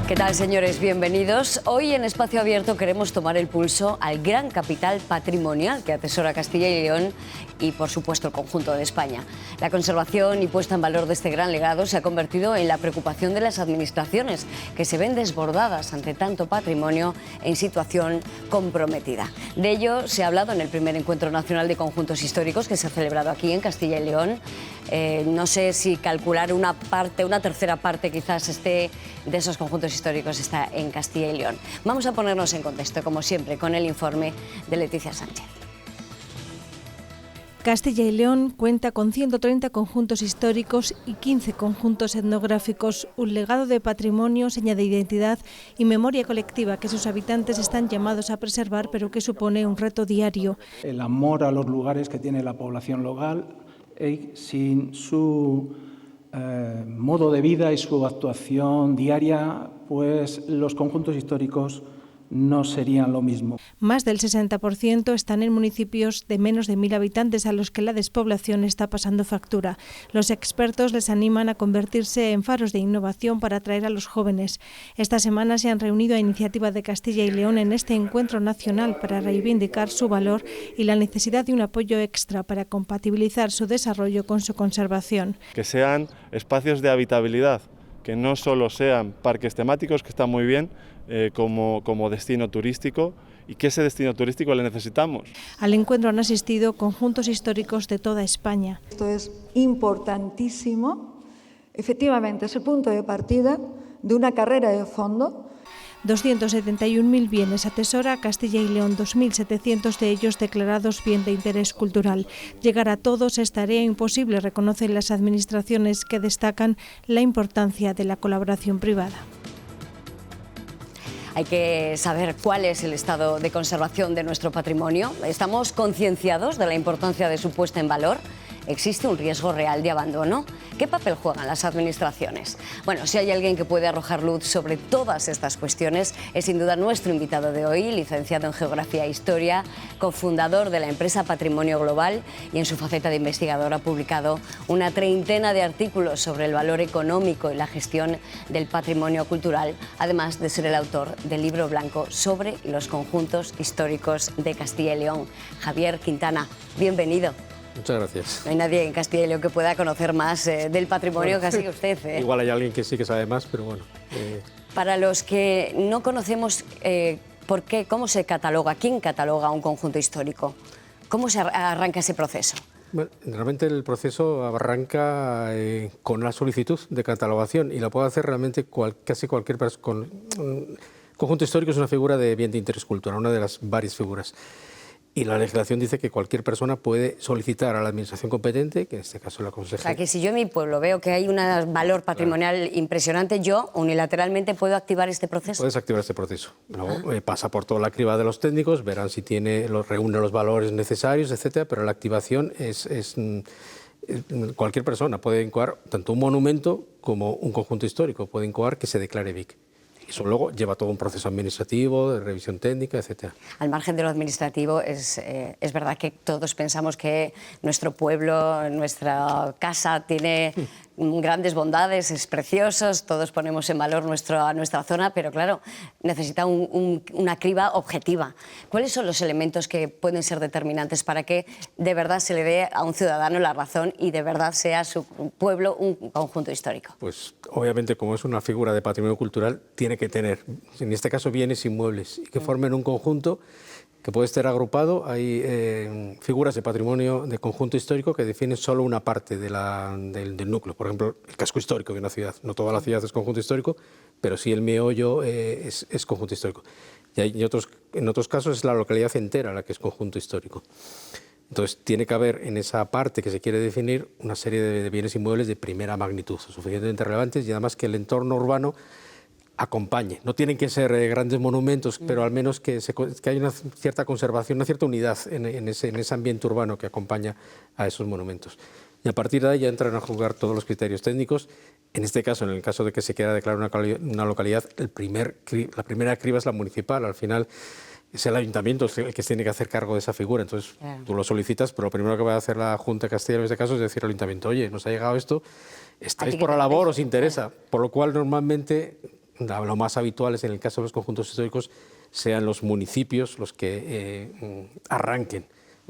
¿Qué tal, señores? Bienvenidos. Hoy en Espacio Abierto queremos tomar el pulso al gran capital patrimonial que atesora Castilla y León y, por supuesto, el conjunto de España. La conservación y puesta en valor de este gran legado se ha convertido en la preocupación de las administraciones, que se ven desbordadas ante tanto patrimonio en situación comprometida. De ello se ha hablado en el primer Encuentro Nacional de Conjuntos Históricos que se ha celebrado aquí en Castilla y León. No sé si calcular una tercera parte quizás esté de esos conjuntos históricos está en Castilla y León. Vamos a ponernos en contexto, como siempre, con el informe de Leticia Sánchez. Castilla y León cuenta con 130 conjuntos históricos y 15 conjuntos etnográficos, un legado de patrimonio, seña de identidad y memoria colectiva que sus habitantes están llamados a preservar, pero que supone un reto diario. El amor a los lugares que tiene la población local, sin su modo de vida y su actuación diaria, pues los conjuntos históricos no serían lo mismo. Más del 60% están en municipios de menos de 1.000 habitantes a los que la despoblación está pasando factura. Los expertos les animan a convertirse en faros de innovación para atraer a los jóvenes. Esta semana se han reunido a iniciativa de Castilla y León en este encuentro nacional para reivindicar su valor y la necesidad de un apoyo extra para compatibilizar su desarrollo con su conservación. Que sean espacios de habitabilidad, que no solo sean parques temáticos, que están muy bien, como destino turístico, y que ese destino turístico le necesitamos. Al encuentro han asistido conjuntos históricos de toda España. Esto es importantísimo. Efectivamente, es el punto de partida de una carrera de fondo. 271.000 bienes atesora Castilla y León, 2.700 de ellos declarados bien de interés cultural. Llegar a todos es tarea imposible, reconocen las administraciones, que destacan la importancia de la colaboración privada. Hay que saber cuál es el estado de conservación de nuestro patrimonio. ¿Estamos concienciados de la importancia de su puesta en valor? ¿Existe un riesgo real de abandono? ¿Qué papel juegan las administraciones? Bueno, si hay alguien que puede arrojar luz sobre todas estas cuestiones, es sin duda nuestro invitado de hoy, licenciado en Geografía e Historia, cofundador de la empresa Patrimonio Global y en su faceta de investigador ha publicado una treintena de artículos sobre el valor económico y la gestión del patrimonio cultural, además de ser el autor del libro blanco sobre los conjuntos históricos de Castilla y León. Javier Quintana, bienvenido. Muchas gracias. No hay nadie en Castilla y León que pueda conocer más del patrimonio que así usted. Igual hay alguien que sí que sabe más, pero bueno. Para los que no conocemos, ¿cómo se cataloga? ¿Quién cataloga un conjunto histórico? ¿Cómo se arranca ese proceso? Bueno, realmente el proceso arranca con la solicitud de catalogación y la puede hacer realmente casi cualquier persona. Conjunto histórico es una figura de bien de interés cultural, una de las varias figuras. Y la legislación dice que cualquier persona puede solicitar a la administración competente, que en este caso la consejería. O sea, que si yo en mi pueblo veo que hay un valor patrimonial impresionante, yo unilateralmente puedo activar este proceso. Puedes activar este proceso. Luego pasa por toda la criba de los técnicos, verán si reúne los valores necesarios, etcétera, pero la activación cualquier persona puede incoar tanto un monumento como un conjunto histórico, puede incoar que se declare BIC. Eso luego lleva todo un proceso administrativo, de revisión técnica, etcétera. Al margen de lo administrativo, es verdad que todos pensamos que nuestro pueblo, nuestra casa tiene grandes bondades, es precioso, todos ponemos en valor nuestra zona, pero claro, necesita una criba objetiva. ¿Cuáles son los elementos que pueden ser determinantes para que de verdad se le dé a un ciudadano la razón y de verdad sea su pueblo un conjunto histórico? Pues obviamente, como es una figura de patrimonio cultural, tiene que tener, en este caso, bienes inmuebles que formen un conjunto que puede estar agrupado. Hay figuras de patrimonio de conjunto histórico que definen solo una parte del núcleo. Por ejemplo, el casco histórico de una ciudad. No toda la ciudad es conjunto histórico, pero sí el meollo es conjunto histórico. Y en otros casos es la localidad entera la que es conjunto histórico. Entonces, tiene que haber en esa parte que se quiere definir una serie de bienes inmuebles de primera magnitud, suficientemente relevantes, y además que el entorno urbano acompañe. No tienen que ser grandes monumentos, pero al menos que haya una cierta conservación, una cierta unidad en ese ambiente urbano que acompaña a esos monumentos. Y a partir de ahí ya entran a jugar todos los criterios técnicos. En este caso, en el caso de que se quiera declarar una localidad, la primera criba es la municipal. Al final es el ayuntamiento el que tiene que hacer cargo de esa figura. Entonces, tú lo solicitas, pero lo primero que va a hacer la Junta de Castilla en este caso es decir al ayuntamiento: oye, nos ha llegado esto, estáis por la labor, os interesa. Por lo cual, normalmente, lo más habitual es, en el caso de los conjuntos históricos, sean los municipios los que arranquen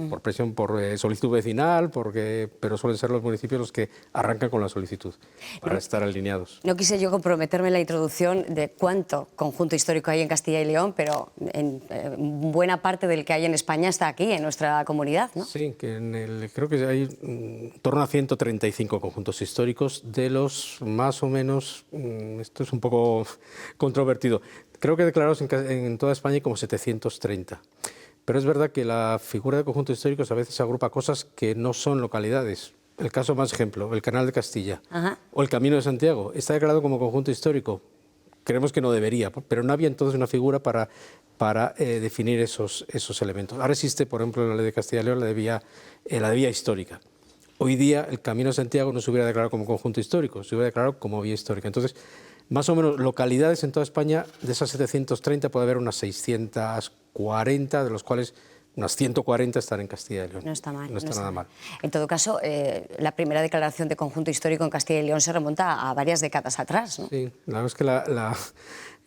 por presión, por solicitud vecinal, pero suelen ser los municipios los que arrancan con la solicitud para estar alineados. No quise yo comprometerme en la introducción de cuánto conjunto histórico hay en Castilla y León, pero buena parte del que hay en España está aquí, en nuestra comunidad, ¿no? Sí, que creo que hay en torno a 135 conjuntos históricos, de los más o menos, esto es un poco controvertido, creo que declarados en toda España hay como 730. Pero es verdad que la figura de conjuntos históricos a veces agrupa cosas que no son localidades. El caso más ejemplo, el Canal de Castilla o el Camino de Santiago, está declarado como conjunto histórico. Creemos que no debería, pero no había entonces una figura para definir esos elementos. Ahora existe, por ejemplo, en la ley de Castilla y León la de vía histórica. Hoy día el Camino de Santiago no se hubiera declarado como conjunto histórico, se hubiera declarado como vía histórica. Entonces, más o menos localidades en toda España, de esas 730 puede haber unas 640, de los cuales unas 140 están en Castilla y León. No está mal. No está nada mal. En todo caso, la primera declaración de conjunto histórico en Castilla y León se remonta a varias décadas atrás, ¿no? Sí, la verdad es que la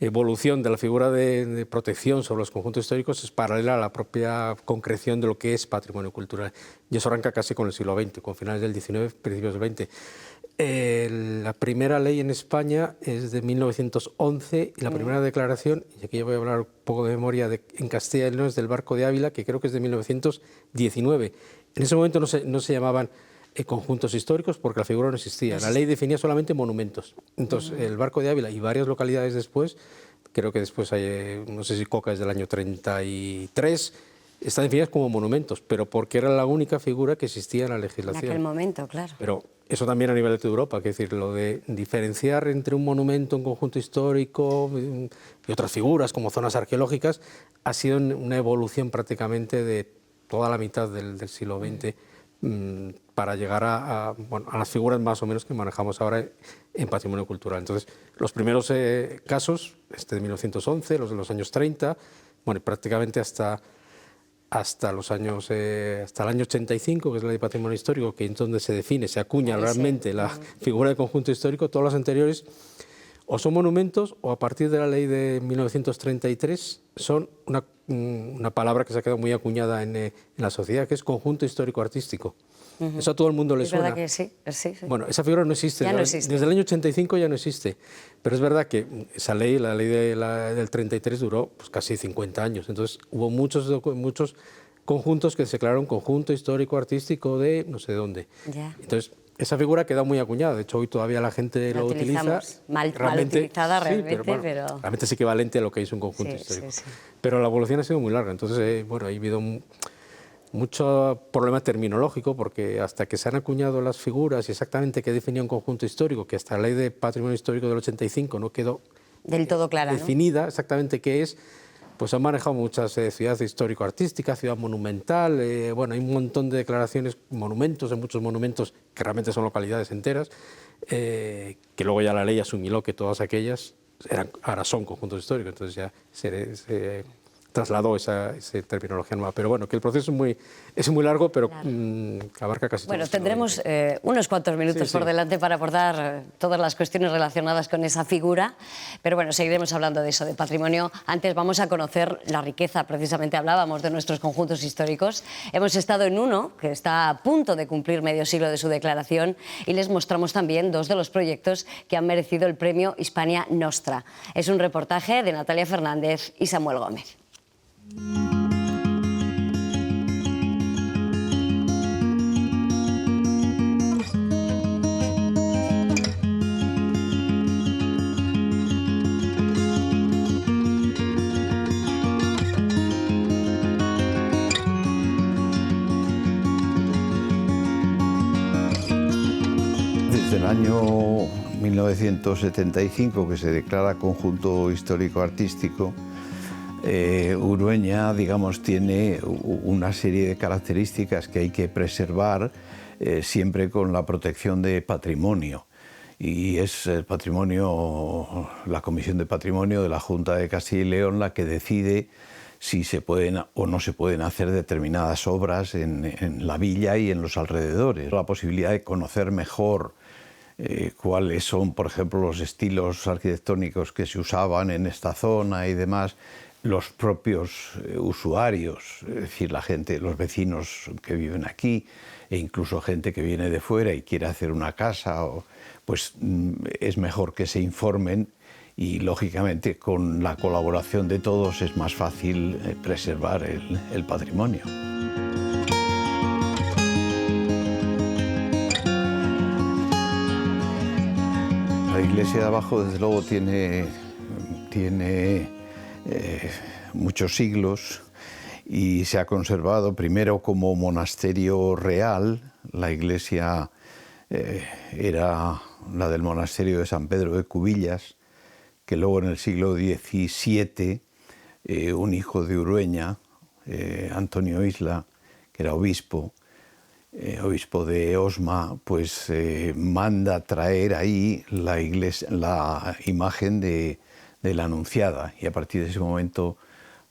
evolución de la figura de protección sobre los conjuntos históricos es paralela a la propia concreción de lo que es patrimonio cultural. Y eso arranca casi con el siglo XX, con finales del XIX, principios del XX. La primera ley en España es de 1911 y la primera declaración, y aquí yo voy a hablar un poco de memoria, en Castilla y León es del Barco de Ávila, que creo que es de 1919. En ese momento no se llamaban conjuntos históricos porque la figura no existía. La ley definía solamente monumentos. Entonces, el Barco de Ávila y varias localidades después, creo que después hay, no sé si Coca es del año 33, están definidas como monumentos, pero porque era la única figura que existía en la legislación. En aquel momento, claro. Pero eso también a nivel de toda Europa, es decir, lo de diferenciar entre un monumento, un conjunto histórico y otras figuras como zonas arqueológicas, ha sido una evolución prácticamente de toda la mitad del siglo XX para llegar a las figuras más o menos que manejamos ahora en patrimonio cultural. Entonces, los primeros casos, de 1911, los de los años 30, bueno, prácticamente hasta el año 85, que es la ley de patrimonio histórico, que es donde se define, se acuña realmente la figura de conjunto histórico. Todos los anteriores o son monumentos o a partir de la ley de 1933 son una palabra que se ha quedado muy acuñada en la sociedad, que es conjunto histórico-artístico. Eso a todo el mundo le suena. Es verdad que sí, sí. Bueno, esa figura no existe. Ya no existe. Desde el año 85 ya no existe. Pero es verdad que esa ley, la ley del 33, duró pues, casi 50 años. Entonces hubo muchos conjuntos que se declararon conjunto histórico-artístico de no sé dónde. Ya. Entonces, esa figura queda muy acuñada. De hecho, hoy todavía la gente lo utiliza. Mal utilizada realmente, pero... Realmente es equivalente a lo que es un conjunto histórico. Sí. Pero la evolución ha sido muy larga. Entonces, bueno, ha habido mucho problema terminológico, porque hasta que se han acuñado las figuras y exactamente qué definía un conjunto histórico, que hasta la ley de patrimonio histórico del 85 no quedó del todo clara, definida, ¿no? Exactamente qué es, pues han manejado muchas ciudades histórico-artísticas, ciudad monumental, bueno, hay un montón de declaraciones, monumentos, hay muchos monumentos que realmente son localidades enteras, que luego ya la ley asumió que todas aquellas ahora son conjuntos históricos, entonces ya se trasladó esa terminología nueva. Pero bueno, que el proceso es muy largo, pero abarca casi todo. Bueno, tendremos unos cuantos minutos por delante para abordar todas las cuestiones relacionadas con esa figura, pero bueno, seguiremos hablando de eso, de patrimonio. Antes vamos a conocer la riqueza, precisamente hablábamos de nuestros conjuntos históricos. Hemos estado en uno que está a punto de cumplir medio siglo de su declaración y les mostramos también dos de los proyectos que han merecido el premio Hispania Nostra. Es un reportaje de Natalia Fernández y Samuel Gómez. Desde el año 1975, que se declara conjunto histórico-artístico, Urueña, digamos, tiene una serie de características que hay que preservar siempre con la protección de patrimonio. Y es el patrimonio, la Comisión de Patrimonio de la Junta de Castilla y León la que decide si se pueden o no se pueden hacer determinadas obras en la villa y en los alrededores. La posibilidad de conocer mejor cuáles son, por ejemplo, los estilos arquitectónicos que se usaban en esta zona y demás, los propios usuarios, es decir, la gente, los vecinos que viven aquí, e incluso gente que viene de fuera y quiere hacer una casa, pues es mejor que se informen y, lógicamente, con la colaboración de todos es más fácil preservar el patrimonio. La iglesia de abajo, desde luego, tiene muchos siglos y se ha conservado primero como monasterio real. La iglesia era la del monasterio de San Pedro de Cubillas, que luego en el siglo XVII un hijo de Urueña, Antonio Isla, que era obispo de Osma, pues manda traer ahí la imagen de la Anunciada, y a partir de ese momento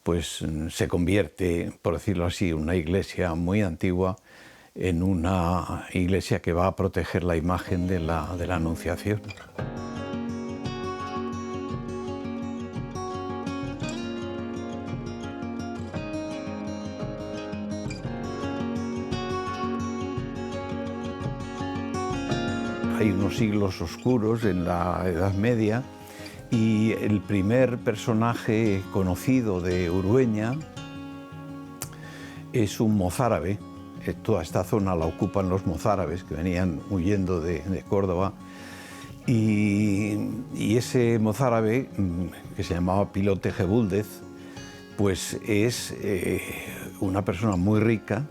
pues se convierte, por decirlo así, una iglesia muy antigua en una iglesia que va a proteger la imagen de la Anunciación. Hay unos siglos oscuros en la Edad Media y el primer personaje conocido de Urueña es un mozárabe. Toda esta zona la ocupan los mozárabes que venían huyendo de Córdoba, y ese mozárabe, que se llamaba Pilote Gebúldez, pues es una persona muy rica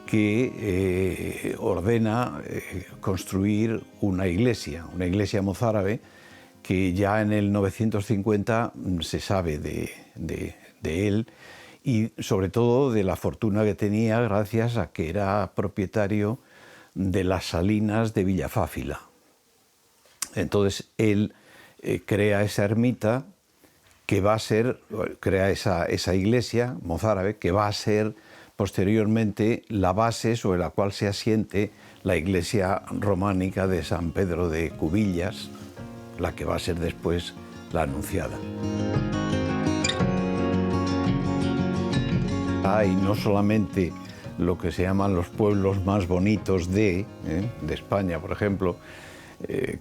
que ordena construir una iglesia mozárabe, que ya en el 950 se sabe de él, y sobre todo de la fortuna que tenía gracias a que era propietario de las salinas de Villafáfila. Entonces él crea esa ermita que va a ser, crea esa iglesia mozárabe que va a ser posteriormente la base sobre la cual se asiente la iglesia románica de San Pedro de Cubillas, la que va a ser después la Anunciada. Hay no solamente lo que se llaman los pueblos más bonitos de España, por ejemplo,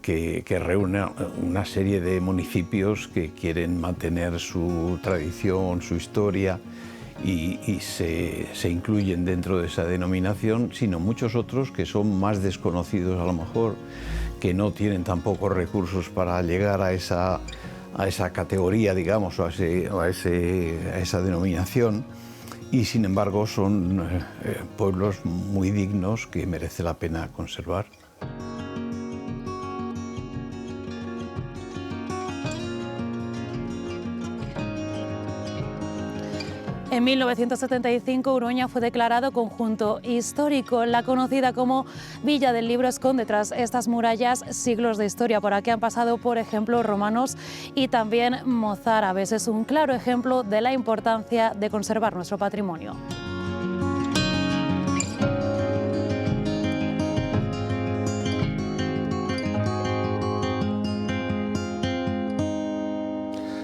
que reúne una serie de municipios que quieren mantener su tradición, su historia, y se incluyen dentro de esa denominación, sino muchos otros que son más desconocidos a lo mejor, que no tienen tampoco recursos para llegar a esa categoría, digamos, o a esa denominación, y sin embargo son pueblos muy dignos que merece la pena conservar. En 1975 Urueña fue declarado conjunto histórico. La conocida como Villa del Libro esconde tras estas murallas siglos de historia. Por aquí han pasado, por ejemplo, romanos y también mozárabes. Es un claro ejemplo de la importancia de conservar nuestro patrimonio.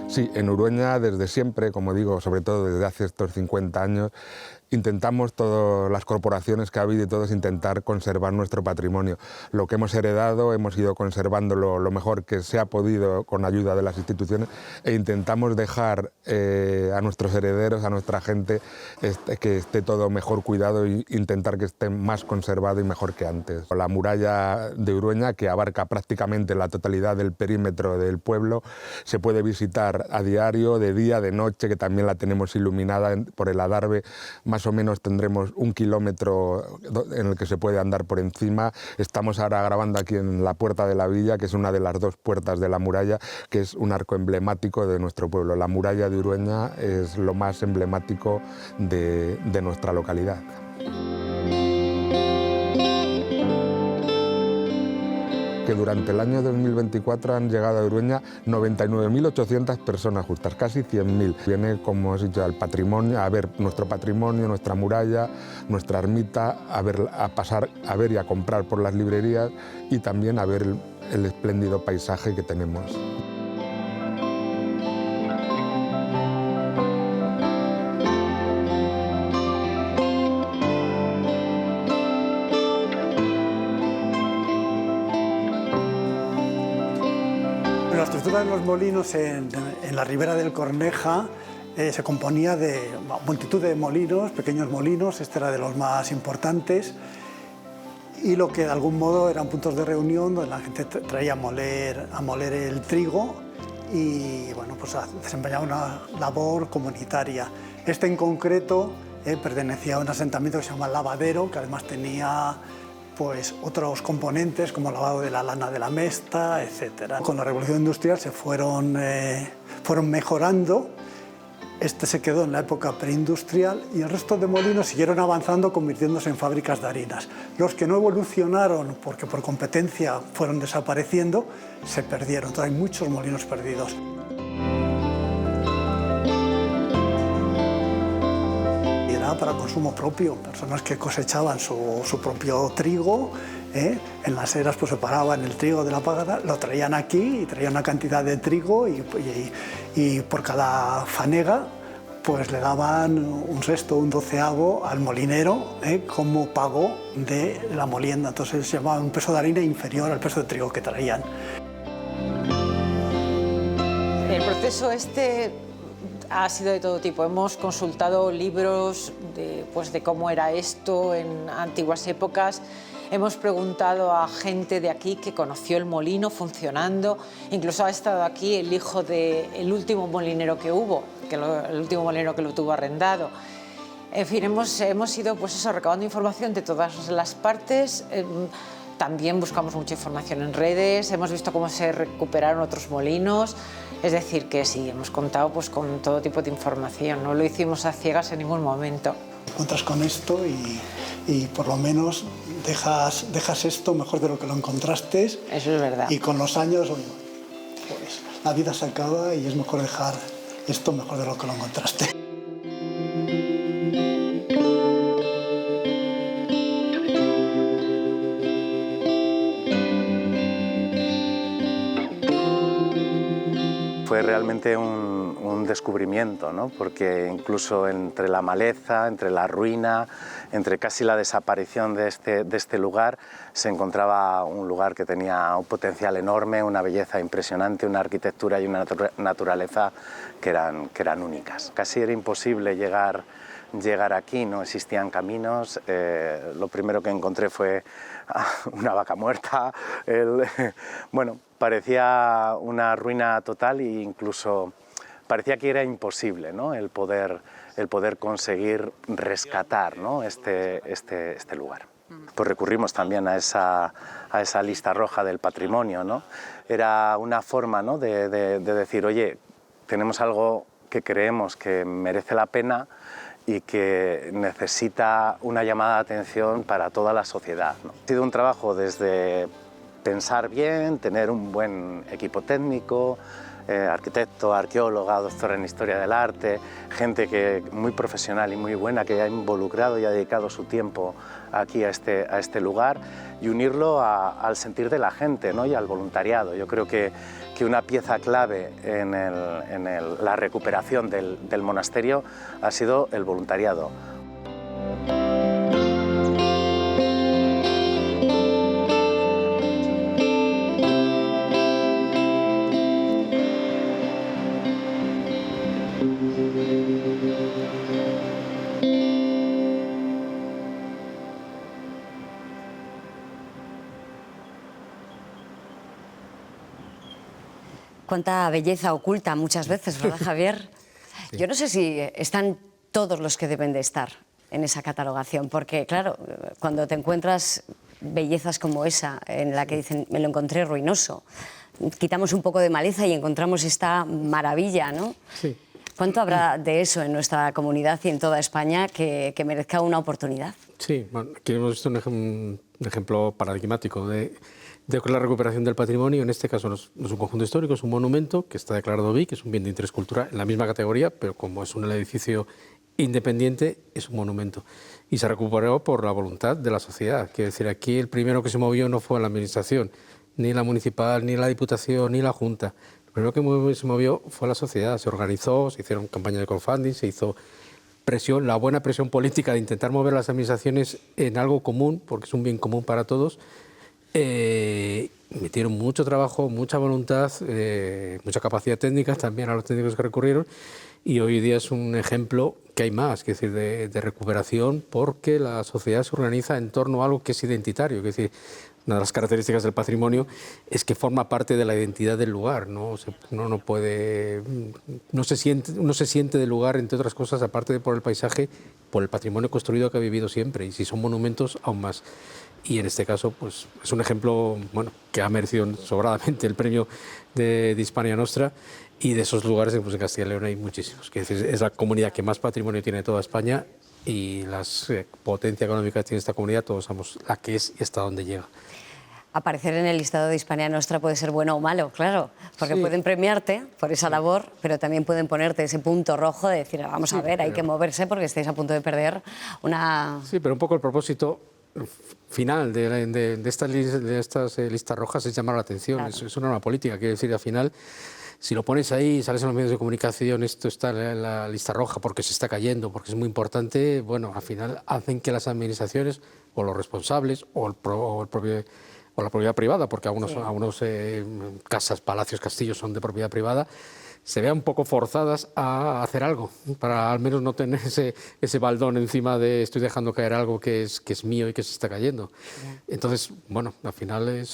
Sí, en Urueña desde siempre, como digo, sobre todo desde hace estos 50 años, intentamos, todas las corporaciones que ha habido y todos, intentar conservar nuestro patrimonio. Lo que hemos heredado hemos ido conservándolo lo mejor que se ha podido con ayuda de las instituciones, e intentamos dejar a nuestros herederos, a nuestra gente, que esté todo mejor cuidado e intentar que esté más conservado y mejor que antes. La muralla de Urueña, que abarca prácticamente la totalidad del perímetro del pueblo, se puede visitar a diario, de día, de noche, que también la tenemos iluminada por el adarve. Más o menos tendremos 1 kilómetro en el que se puede andar por encima. Estamos ahora grabando aquí en la Puerta de la Villa, que es una de las 2 puertas de la muralla, que es un arco emblemático de nuestro pueblo. La muralla de Urueña es lo más emblemático de nuestra localidad. que durante el año 2024 han llegado a Urueña 99.800 personas justas, casi 100.000. Viene, como os he dicho, al patrimonio, a ver nuestro patrimonio, nuestra muralla, nuestra ermita, a pasar a ver y a comprar por las librerías y también a ver el espléndido paisaje que tenemos. La estructura de los molinos en la ribera del Corneja se componía de multitud de molinos, pequeños molinos, este era de los más importantes, y lo que de algún modo eran puntos de reunión donde la gente traía a moler el trigo y bueno, pues desempeñaba una labor comunitaria. Este en concreto pertenecía a un asentamiento que se llama Lavadero, que además tenía pues otros componentes como el lavado de la lana de la mesta, etc. Con la revolución industrial se fueron mejorando. Este se quedó en la época preindustrial y el resto de molinos siguieron avanzando, convirtiéndose en fábricas de harinas. Los que no evolucionaron, porque por competencia fueron desapareciendo, se perdieron. Entonces hay muchos molinos perdidos. Para consumo propio, personas que cosechaban su propio trigo, en las eras pues separaban el trigo de la pagada, lo traían aquí y traían una cantidad de trigo y por cada fanega pues le daban un sexto, un doceavo al molinero como pago de la molienda, entonces se llamaba un peso de harina inferior al peso de trigo que traían. El proceso ha sido de todo tipo. Hemos consultado libros de cómo era esto en antiguas épocas. Hemos preguntado a gente de aquí que conoció el molino funcionando. Incluso ha estado aquí el hijo del último molinero que hubo, el último molinero que lo tuvo arrendado. En fin, hemos ido recabando información de todas las partes. También buscamos mucha información en redes, hemos visto cómo se recuperaron otros molinos. Es decir, que sí, hemos contado con todo tipo de información, no lo hicimos a ciegas en ningún momento. Te encuentras con esto y por lo menos dejas esto mejor de lo que lo encontraste. Eso es verdad. Y con los años, pues, la vida se acaba y es mejor dejar esto mejor de lo que lo encontraste. Fue realmente un descubrimiento, ¿no? Porque incluso entre la maleza, entre la ruina, entre casi la desaparición de este lugar, se encontraba un lugar que tenía un potencial enorme, una belleza impresionante, una arquitectura y una naturaleza que eran únicas. Casi era imposible llegar aquí, no existían caminos. Lo primero que encontré fue una vaca muerta. Bueno, parecía una ruina total e incluso parecía que era imposible, ¿no? el poder conseguir rescatar, ¿no? este lugar. Pues recurrimos también a esa lista roja del patrimonio, ¿no? Era una forma, ¿no? de decir, oye, tenemos algo que creemos que merece la pena y que necesita una llamada de atención para toda la sociedad, ¿no? Ha sido un trabajo desde pensar bien, tener un buen equipo técnico, arquitecto, arqueóloga, doctora en Historia del Arte, gente muy profesional y muy buena que ha involucrado y ha dedicado su tiempo aquí a este lugar y unirlo al sentir de la gente, ¿no? Y al voluntariado. Yo creo que una pieza clave en la recuperación del monasterio ha sido el voluntariado. Cuánta belleza oculta muchas veces, ¿verdad, Javier? Sí. Yo no sé si están todos los que deben de estar en esa catalogación, porque, claro, cuando te encuentras bellezas como esa, en la que dicen, me lo encontré ruinoso, quitamos un poco de maleza y encontramos esta maravilla, ¿no? Sí. ¿Cuánto habrá de eso en nuestra comunidad y en toda España que merezca una oportunidad? Sí, bueno, aquí hemos visto un ejemplo paradigmático de de la recuperación del patrimonio. En este caso no es un conjunto histórico, es un monumento que está declarado BIC, que es un bien de interés cultural en la misma categoría, pero como es un edificio independiente, es un monumento. Y se recuperó por la voluntad de la sociedad. Quiero decir, aquí el primero que se movió no fue la administración, ni la municipal, ni la diputación, ni la junta. Lo primero que se movió fue la sociedad. Se organizó, se hicieron campañas de crowdfunding, se hizo presión, la buena presión política de intentar mover las administraciones en algo común, porque es un bien común para todos. Metieron mucho trabajo, mucha voluntad, mucha capacidad técnica también a los técnicos que recurrieron, y hoy día es un ejemplo que hay más, que decir, de recuperación, porque la sociedad se organiza en torno a algo que es identitario. Que es decir, una de las características del patrimonio es que forma parte de la identidad del lugar, ¿no? Uno se siente del lugar, entre otras cosas, aparte de por el paisaje, por el patrimonio construido que ha vivido siempre, y si son monumentos, aún más. Y en este caso, pues es un ejemplo, bueno, que ha merecido sobradamente el premio de Hispania Nostra, y de esos lugares, pues en Castilla y León hay muchísimos. Que es la comunidad que más patrimonio tiene de toda España, y la potencia económica que tiene esta comunidad, todos sabemos la que es y hasta dónde llega. Aparecer en el listado de Hispania Nostra puede ser bueno o malo, claro, porque sí, pueden premiarte por esa labor, pero también pueden ponerte ese punto rojo de decir, vamos a ver, hay que moverse porque estáis a punto de perder una... Sí, pero un poco el propósito final de estas listas rojas es llamar la atención. Claro. Es una norma política, quiere decir, al final, si lo pones ahí, sales en los medios de comunicación, esto está en la lista roja porque se está cayendo, porque es muy importante, bueno, al final hacen que las administraciones o los responsables o la propiedad privada, porque algunos casas, palacios, castillos son de propiedad privada, se vean un poco forzadas a hacer algo, para al menos no tener ese baldón encima de estoy dejando caer algo que es mío y que se está cayendo. Entonces, bueno, al final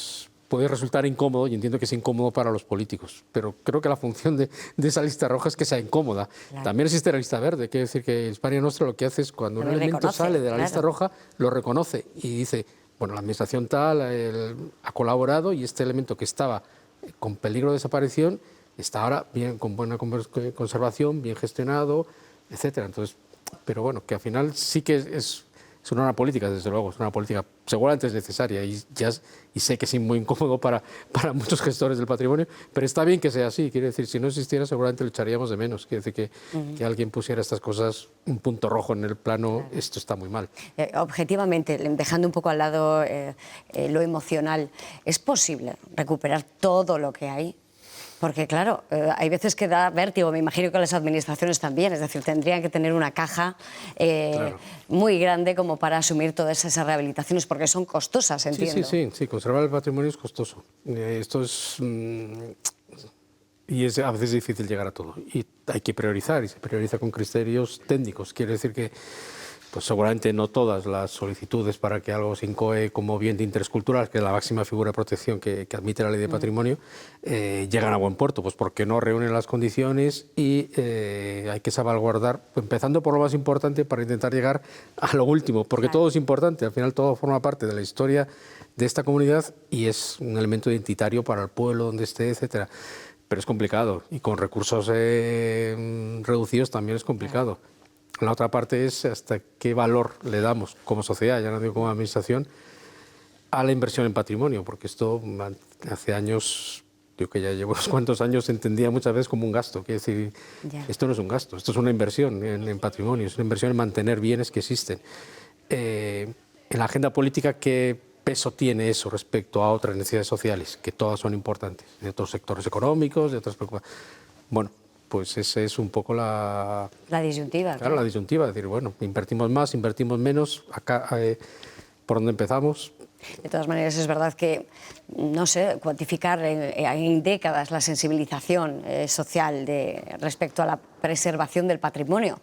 puede resultar incómodo, y entiendo que es incómodo para los políticos, pero creo que la función de esa lista roja es que sea incómoda. Claro. También existe la lista verde, quiere decir que Hispania Nostra lo que hace es cuando un elemento sale de la lista roja, lo reconoce y dice, bueno, la administración tal ha colaborado y este elemento que estaba con peligro de desaparición está ahora bien, con buena conservación, bien gestionado, etcétera. Entonces, pero bueno, que al final sí que es una norma política, desde luego, es una política seguramente es necesaria y sé que es muy incómodo para muchos gestores del patrimonio, pero está bien que sea así. Quiere decir, si no existiera seguramente lo echaríamos de menos. Quiere decir que alguien pusiera estas cosas, un punto rojo en el plano, claro. Esto está muy mal. Objetivamente, dejando un poco al lado lo emocional, ¿es posible recuperar todo lo que hay? Porque, claro, hay veces que da vértigo, me imagino que las administraciones también, es decir, tendrían que tener una caja claro. Muy grande como para asumir todas esas rehabilitaciones, porque son costosas, entiendo. Sí, conservar el patrimonio es costoso. Esto es... y a veces es difícil llegar a todo. Y hay que priorizar, y se prioriza con criterios técnicos. Quiere decir que pues seguramente no todas las solicitudes para que algo se incoe como bien de interés cultural, que es la máxima figura de protección que admite la ley de patrimonio, llegan a buen puerto, pues porque no reúnen las condiciones y hay que salvaguardar, empezando por lo más importante para intentar llegar a lo último, porque todo es importante, al final todo forma parte de la historia de esta comunidad y es un elemento identitario para el pueblo donde esté, etcétera. Pero es complicado y con recursos reducidos también es complicado. La otra parte es hasta qué valor le damos como sociedad, ya no digo como administración, a la inversión en patrimonio, porque esto hace años, yo que ya llevo unos cuantos años, se entendía muchas veces como un gasto. Quiere decir, esto no es un gasto, esto es una inversión en patrimonio, es una inversión en mantener bienes que existen. En la agenda política, ¿qué peso tiene eso respecto a otras necesidades sociales, que todas son importantes, de otros sectores económicos, de otras preocupaciones? Bueno, pues esa es un poco la disyuntiva. Claro, la disyuntiva, es decir, bueno, invertimos más, invertimos menos, acá por dónde empezamos. De todas maneras, es verdad que, no sé, cuantificar en décadas la sensibilización social respecto a la preservación del patrimonio.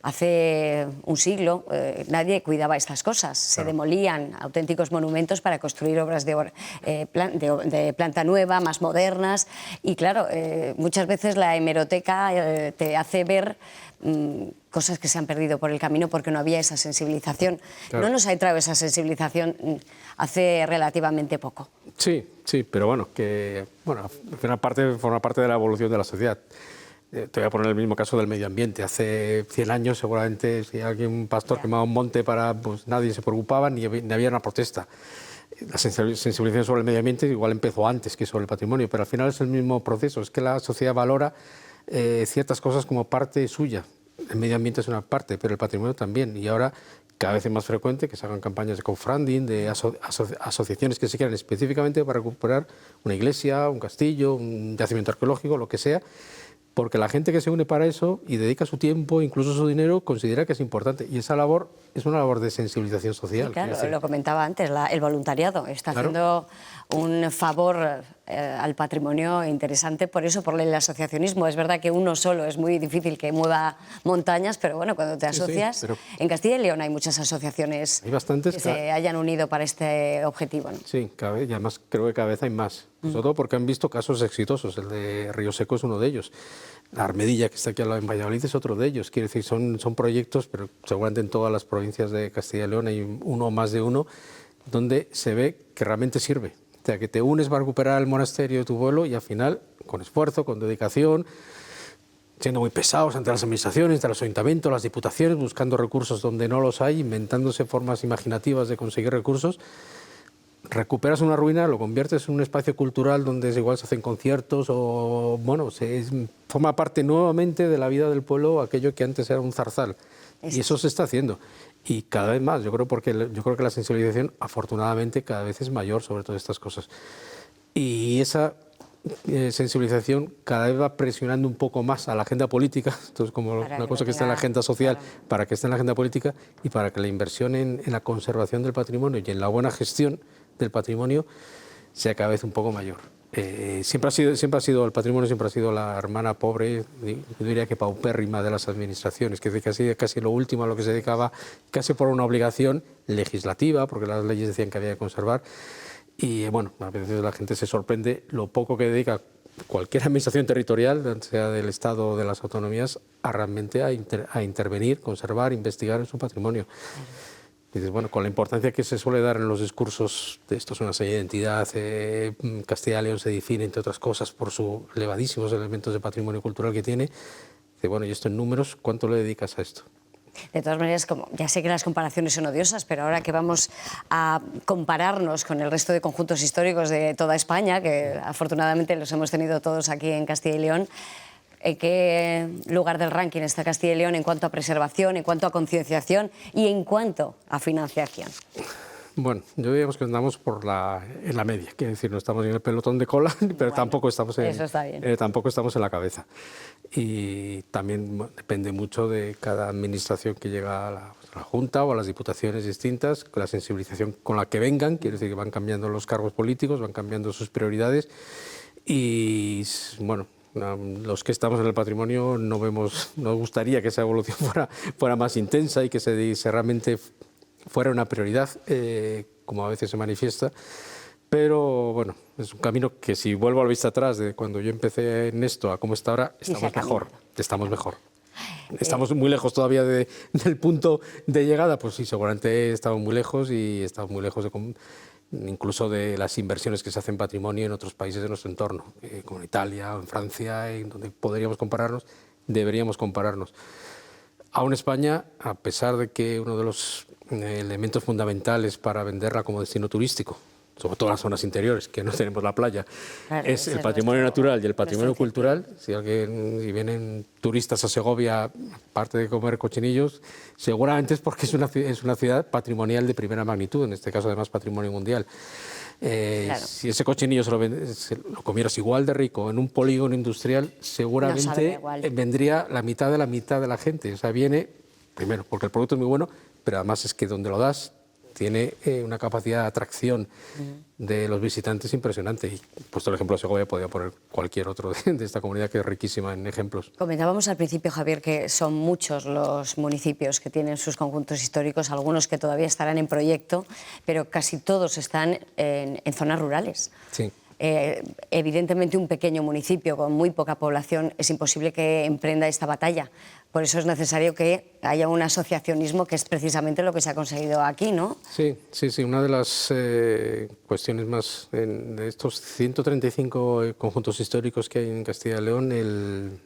Hace un siglo nadie cuidaba estas cosas, se demolían auténticos monumentos para construir obras de planta nueva, más modernas, y claro, muchas veces la hemeroteca te hace ver cosas que se han perdido por el camino porque no había esa sensibilización. Claro. No nos ha entrado esa sensibilización hace relativamente poco. Sí, pero bueno, que forma parte de la evolución de la sociedad. Te voy a poner el mismo caso del medio ambiente. Hace 100 años seguramente si alguien, un pastor quemaba un monte pues nadie se preocupaba ni había una protesta. La sensibilización sobre el medio ambiente igual empezó antes que sobre el patrimonio, pero al final es el mismo proceso, es que la sociedad valora ciertas cosas como parte suya. El medio ambiente es una parte, pero el patrimonio también. Y ahora cada vez es más frecuente que se hagan campañas de crowdfunding, de asociaciones que se quieran específicamente para recuperar una iglesia, un castillo, un yacimiento arqueológico, lo que sea, porque la gente que se une para eso y dedica su tiempo, incluso su dinero, considera que es importante. Y esa labor es una labor de sensibilización social. Sí, claro, lo comentaba antes, el voluntariado está haciendo un favor al patrimonio interesante por eso, por el asociacionismo. Es verdad que uno solo es muy difícil que mueva montañas, pero bueno, cuando te asocias... En Castilla y León hay muchas asociaciones que se hayan unido para este objetivo, ¿no? Sí, cada vez, y además creo que cada vez hay más. Sobre todo porque han visto casos exitosos. El de Río Seco es uno de ellos. La Armedilla, que está aquí al lado en Valladolid, es otro de ellos. Quiere decir, son proyectos, pero seguramente en todas las provincias de Castilla y León hay uno o más de uno, donde se ve que realmente sirve. O sea, que te unes para recuperar el monasterio de tu pueblo y al final, con esfuerzo, con dedicación, siendo muy pesados ante las administraciones, ante los ayuntamientos, las diputaciones, buscando recursos donde no los hay, inventándose formas imaginativas de conseguir recursos, recuperas una ruina, lo conviertes en un espacio cultural donde igual se hacen conciertos o, bueno, forma parte nuevamente de la vida del pueblo aquello que antes era un zarzal. Y eso se está haciendo. Y cada vez más, yo creo que la sensibilización, afortunadamente, cada vez es mayor sobre todas estas cosas. Y esa sensibilización cada vez va presionando un poco más a la agenda política, entonces como una cosa que está en la agenda social, para que esté en la agenda política y para que la inversión en la conservación del patrimonio y en la buena gestión del patrimonio sea cada vez un poco mayor. Siempre ha sido el patrimonio, siempre ha sido la hermana pobre, yo diría que paupérrima de las administraciones, que casi lo último a lo que se dedicaba, casi por una obligación legislativa, porque las leyes decían que había que conservar. Y bueno, a veces la gente se sorprende lo poco que dedica cualquier administración territorial, sea del Estado o de las autonomías, realmente a intervenir, conservar, investigar en su patrimonio. Y dices, bueno, con la importancia que se suele dar en los discursos de esto es una seña de identidad, Castilla y León se define, entre otras cosas, por sus elevadísimos elementos de patrimonio cultural que tiene. Dice, bueno, y esto en números, ¿cuánto le dedicas a esto? De todas maneras, ya sé que las comparaciones son odiosas, pero ahora que vamos a compararnos con el resto de conjuntos históricos de toda España, que afortunadamente los hemos tenido todos aquí en Castilla y León, ¿en qué lugar del ranking está Castilla y León en cuanto a preservación, en cuanto a concienciación y en cuanto a financiación? Bueno, yo diríamos que andamos en la media, quiere decir, no estamos en el pelotón de cola, pero tampoco estamos en la cabeza. Y también depende mucho de cada administración que llega a la Junta o a las diputaciones distintas, con la sensibilización con la que vengan, quiere decir que van cambiando los cargos políticos, van cambiando sus prioridades y, bueno, los que estamos en el patrimonio nos gustaría que esa evolución fuera más intensa y que realmente fuera una prioridad, como a veces se manifiesta, pero bueno, es un camino que si vuelvo a la vista atrás de cuando yo empecé en esto a cómo está ahora, estamos mejor. Estamos muy lejos todavía del punto de llegada, pues sí, seguramente estamos muy lejos y estamos muy lejos incluso de las inversiones que se hacen en patrimonio en otros países de nuestro entorno, como en Italia o en Francia, en donde podríamos compararnos, deberíamos compararnos. Aún España, a pesar de que uno de los elementos fundamentales para venderla como destino turístico, sobre todo en las zonas interiores, que no tenemos la playa, es el patrimonio natural y el patrimonio cultural. Si vienen turistas a Segovia, aparte de comer cochinillos, seguramente es porque es una ciudad patrimonial de primera magnitud, en este caso además patrimonio mundial. Si ese cochinillo se lo comieras igual de rico en un polígono industrial, seguramente vendría la mitad de la gente. O sea, viene, primero, porque el producto es muy bueno, pero además es que donde lo das tiene una capacidad de atracción de los visitantes impresionante. Y puesto el ejemplo de Segovia, podría poner cualquier otro de esta comunidad que es riquísima en ejemplos. Comentábamos al principio, Javier, que son muchos los municipios que tienen sus conjuntos históricos, algunos que todavía estarán en proyecto, pero casi todos están en zonas rurales. Sí. Evidentemente un pequeño municipio con muy poca población es imposible que emprenda esta batalla. Por eso es necesario que haya un asociacionismo, que es precisamente lo que se ha conseguido aquí, ¿no? Sí. Una de las cuestiones más de estos 135 conjuntos históricos que hay en Castilla y León, el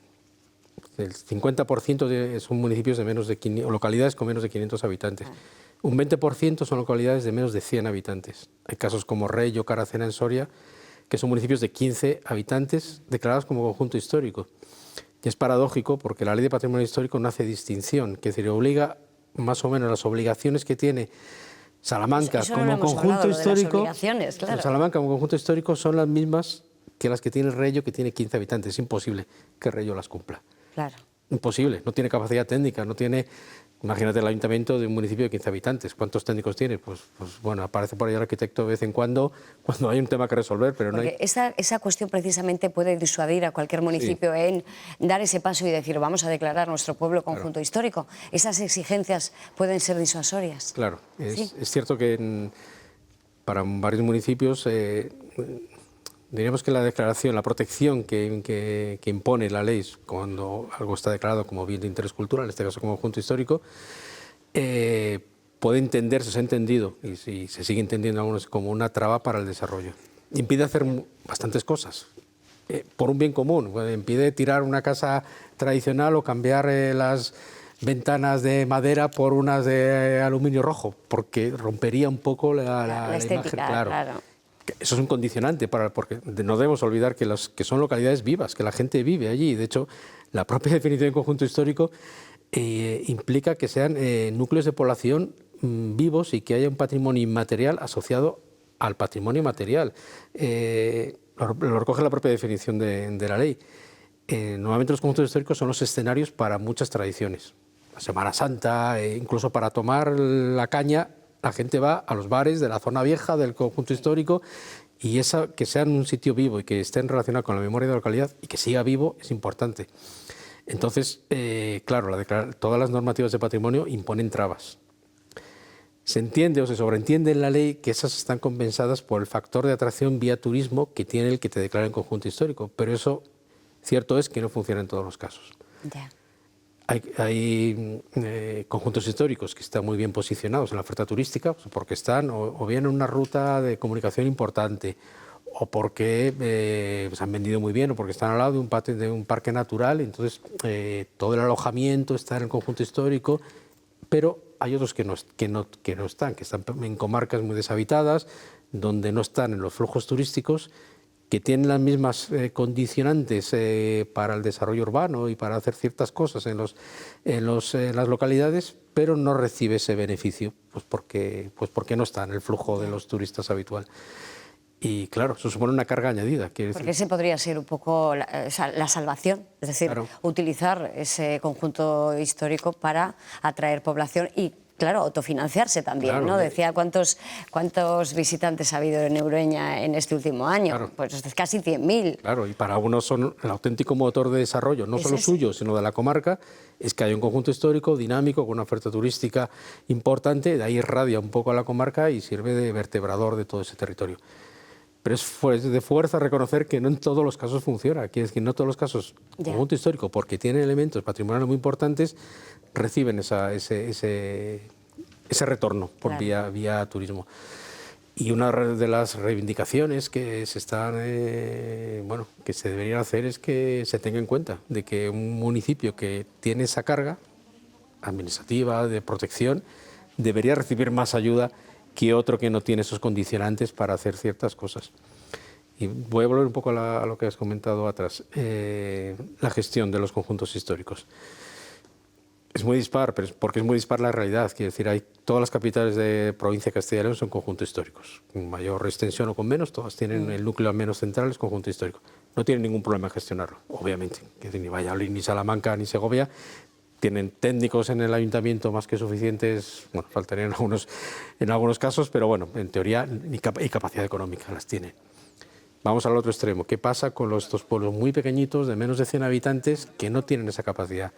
50% son municipios de menos de 500, o localidades con menos de 500 habitantes. Un 20% son localidades de menos de 100 habitantes. Hay casos como Rey o Caracena en Soria, que son municipios de 15 habitantes declarados como conjunto histórico. Y es paradójico porque la Ley de Patrimonio Histórico no hace distinción, que es decir, obliga más o menos las obligaciones que tiene Salamanca eso como no hemos conjunto hablado, histórico. Claro. Salamanca como conjunto histórico son las mismas que las que tiene Reyo, que tiene 15 habitantes. Es imposible que Reyo las cumpla. Claro. Imposible, no tiene capacidad técnica, no tiene... Imagínate el ayuntamiento de un municipio de 15 habitantes. ¿Cuántos técnicos tiene? Pues bueno, aparece por ahí el arquitecto de vez en cuando hay un tema que resolver, pero porque no hay... esa cuestión precisamente puede disuadir a cualquier municipio en dar ese paso y decir vamos a declarar nuestro pueblo conjunto histórico. Esas exigencias pueden ser disuasorias. Claro, es cierto que para varios municipios diríamos que la declaración, la protección que impone la ley cuando algo está declarado como bien de interés cultural, en este caso como conjunto histórico, puede entenderse, se ha entendido y se sigue entendiendo algunos como una traba para el desarrollo. Impide hacer bastantes cosas, por un bien común. Impide tirar una casa tradicional o cambiar las ventanas de madera por unas de aluminio rojo, porque rompería un poco la estética, imagen. Claro. Eso es un condicionante, porque no debemos olvidar que son localidades vivas, que la gente vive allí. De hecho, la propia definición de conjunto histórico implica que sean núcleos de población vivos y que haya un patrimonio inmaterial asociado al patrimonio material. Lo recoge la propia definición de la ley. Normalmente los conjuntos históricos son los escenarios para muchas tradiciones. La Semana Santa, incluso para tomar la caña, la gente va a los bares de la zona vieja del conjunto histórico y que sean un sitio vivo y que estén relacionados con la memoria de la localidad y que siga vivo es importante. Entonces, claro, todas las normativas de patrimonio imponen trabas. Se entiende o se sobreentiende en la ley que esas están compensadas por el factor de atracción vía turismo que tiene el que te declara en conjunto histórico, pero eso cierto es que no funciona en todos los casos. Ya. Hay conjuntos históricos que están muy bien posicionados en la oferta turística porque están o bien en una ruta de comunicación importante o porque se han vendido muy bien o porque están al lado de un parque natural, entonces todo el alojamiento está en el conjunto histórico, pero hay otros que no están, que están en comarcas muy deshabitadas, donde no están en los flujos turísticos, que tienen las mismas condicionantes para el desarrollo urbano y para hacer ciertas cosas en las localidades, pero no recibe ese beneficio, pues porque no está en el flujo de los turistas habitual. Y claro, eso supone una carga añadida. Porque ese podría ser un poco la salvación, es decir, utilizar ese conjunto histórico para atraer población y, claro, autofinanciarse también, ¿no? Decía cuántos visitantes ha habido en Urueña en este último año, pues casi 100.000. Claro, y para algunos son el auténtico motor de desarrollo, no solo suyo, sino de la comarca, es que hay un conjunto histórico dinámico con una oferta turística importante, de ahí irradia un poco a la comarca y sirve de vertebrador de todo ese territorio. Pero es de fuerza reconocer que no en todos los casos funciona, quiere decir que no en todos los casos el conjunto histórico, porque tiene elementos patrimoniales muy importantes, reciben ese retorno por vía turismo. Y una de las reivindicaciones que se deberían hacer es que se tenga en cuenta de que un municipio que tiene esa carga administrativa de protección debería recibir más ayuda que otro que no tiene esos condicionantes para hacer ciertas cosas. Y voy a volver un poco a lo que has comentado atrás, la gestión de los conjuntos históricos. Es muy dispar, porque es muy dispar la realidad. Quiero decir, todas las capitales de provincia de Castilla y León son conjuntos históricos. Con mayor extensión o con menos, todas tienen el núcleo menos central, es conjunto histórico. No tienen ningún problema en gestionarlo, obviamente. Que ni Valladolid, ni Salamanca, ni Segovia tienen técnicos en el ayuntamiento más que suficientes, bueno, faltarían en algunos casos, pero bueno, en teoría y capacidad económica las tienen. Vamos al otro extremo. ¿Qué pasa con estos pueblos muy pequeñitos, de menos de 100 habitantes, que no tienen esa capacidad?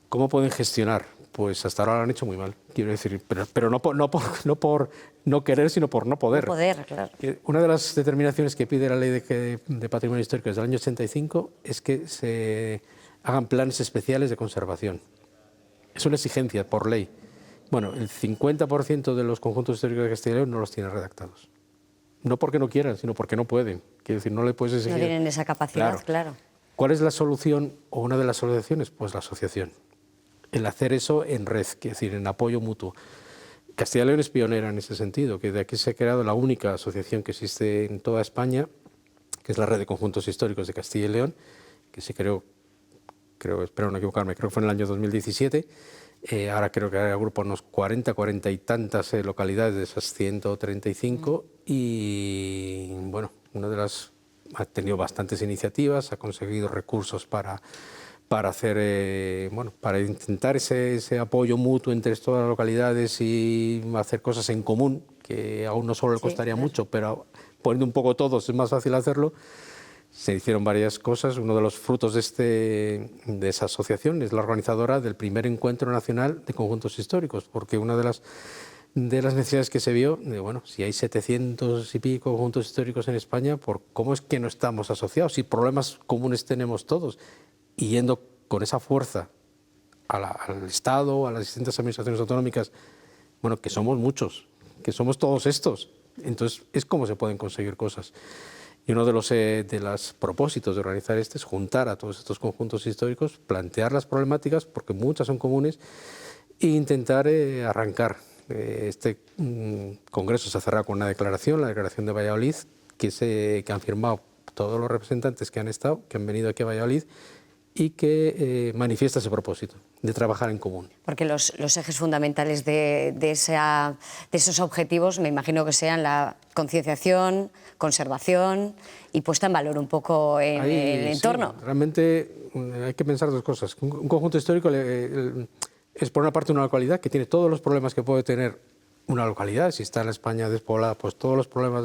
¿Cómo pueden gestionar? Pues hasta ahora lo han hecho muy mal, quiero decir, pero no por no querer, sino por no poder. No poder, claro. Una de las determinaciones que pide la Ley de Patrimonio Histórico desde el año 85 es que se hagan planes especiales de conservación. Es una exigencia por ley. Bueno, el 50% de los conjuntos históricos de Castilla y León no los tienen redactados. No porque no quieran, sino porque no pueden. Quiero decir, no le puedes exigir. No tienen esa capacidad, claro. ¿Cuál es la solución o una de las soluciones? Pues la asociación. El hacer eso en red, es decir, en apoyo mutuo. Castilla y León es pionera en ese sentido, que de aquí se ha creado la única asociación que existe en toda España, que es la Red de Conjuntos Históricos de Castilla y León, que se creó, espero no equivocarme, creo que fue en el año 2017. Ahora creo que agrupa unos 40 y tantas localidades de esas 135 y bueno, ha tenido bastantes iniciativas, ha conseguido recursos para hacer, para intentar ese apoyo mutuo entre todas las localidades y hacer cosas en común, que aún no solo le costaría mucho, pero poniendo un poco todos es más fácil hacerlo. Se hicieron varias cosas. Uno de los frutos de esa asociación es la organizadora del primer encuentro nacional de conjuntos históricos, porque una de las necesidades que se vio, bueno, si hay 700 y pico conjuntos históricos en España, ¿cómo es que no estamos asociados? Si problemas comunes tenemos todos. Y yendo con esa fuerza al Estado, a las distintas administraciones autonómicas, bueno, que somos muchos, que somos todos estos. Entonces, es como se pueden conseguir cosas. Y uno de los propósitos de organizar es juntar a todos estos conjuntos históricos, plantear las problemáticas, porque muchas son comunes, e intentar arrancar. Este congreso se ha cerrado con una declaración, la declaración de Valladolid, que han firmado todos los representantes que han venido aquí a Valladolid, y que manifiesta ese propósito de trabajar en común. Porque los ejes fundamentales de esos objetivos me imagino que sean la concienciación, conservación y puesta en valor un poco en el entorno. Sí, realmente hay que pensar dos cosas. Un conjunto histórico es por una parte una localidad que tiene todos los problemas que puede tener una localidad. Si está en la España despoblada, pues todos los problemas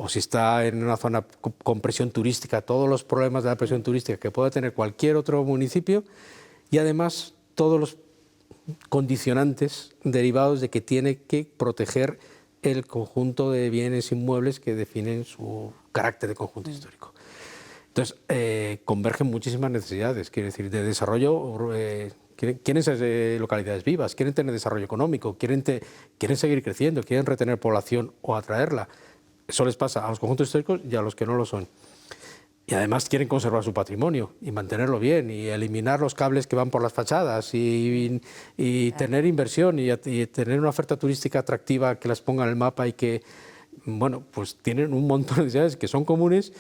o si está en una zona con presión turística, todos los problemas de la presión turística que puede tener cualquier otro municipio, y además todos los condicionantes derivados de que tiene que proteger el conjunto de bienes inmuebles que definen su carácter de conjunto histórico. Entonces, convergen muchísimas necesidades, quiero decir, de desarrollo. Quieren ser localidades vivas, quieren tener desarrollo económico, quieren seguir creciendo, quieren retener población o atraerla. Eso les pasa a los conjuntos históricos y a los que no lo son. Y además quieren conservar su patrimonio y mantenerlo bien y eliminar los cables que van por las fachadas y tener inversión y tener una oferta turística atractiva que las ponga en el mapa y que, bueno, pues tienen un montón de necesidades que son comunes